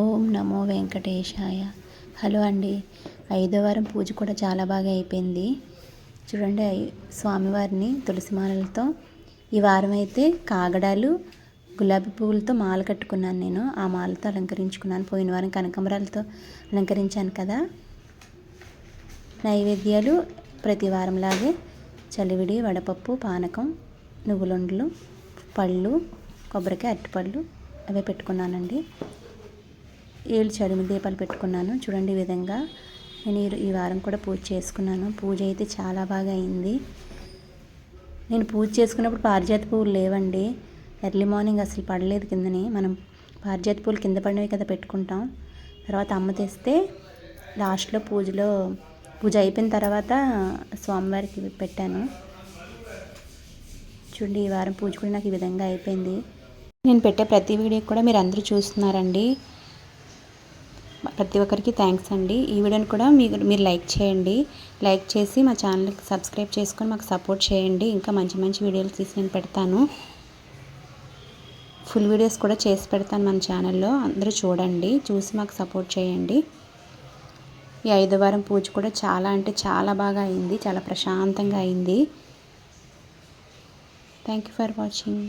ఓం నమో వెంకటేశాయ. Hello అండి. 5వ వారం పూజ కూడా చాలా బాగా అయిపోయింది. చూడండి, స్వామివారిని తులసిమాలలతో ఈ వారం అయితే కాగడాలు గులాబీ పువ్వులతో మాల కట్టుకున్నాను. నేను ఆ మాలతో అలంకరించుకున్నాను. పోయిన వారం కనకాంబరాలతో అలంకరించాను కదా. నైవేద్యాలు ప్రతి వారంలాగే చలివిడి, వడపప్పు, పానకం, నువ్వులుండలు, పళ్ళు, కొబ్బరికాయ, అరటిపళ్ళు అవే పెట్టుకున్నానండి. 7 చడుము దీపాలు పెట్టుకున్నాను. చూడండి, ఈ విధంగా నేను ఈ వారం కూడా పూజ చేసుకున్నాను. పూజ అయితే చాలా బాగా అయింది. నేను పూజ చేసుకున్నప్పుడు పారిజాత పువ్వులు లేవండి. ఎర్లీ మార్నింగ్ అసలు పడలేదు కిందని. మనం పారిజాత పువ్వులు కింద పడినవి కదా పెట్టుకుంటాం. తర్వాత అమ్మ తెస్తే లాస్ట్లో పూజ అయిపోయిన తర్వాత స్వామివారికి పెట్టాను. చూడండి, ఈ వారం పూజ కూడా నాకు ఈ విధంగా అయిపోయింది. నేను పెట్టే ప్రతి వీడియో కూడా మీరు అందరూ చూస్తున్నారండి. ప్రతి ఒక్కరికి థ్యాంక్స్ అండి. ఈ వీడియోని కూడా మీరు లైక్ చేయండి. లైక్ చేసి మా ఛానల్కి సబ్స్క్రైబ్ చేసుకొని మాకు సపోర్ట్ చేయండి. ఇంకా మంచి మంచి వీడియోలు తీసి నేను పెడతాను. ఫుల్ వీడియోస్ కూడా చేసి పెడతాను మన ఛానల్లో. అందరూ చూడండి, చూసి మాకు సపోర్ట్ చేయండి. ఈ 5వ వారం పూజ కూడా చాలా అంటే చాలా బాగా అయింది. చాలా ప్రశాంతంగా అయింది. Thank you for watching.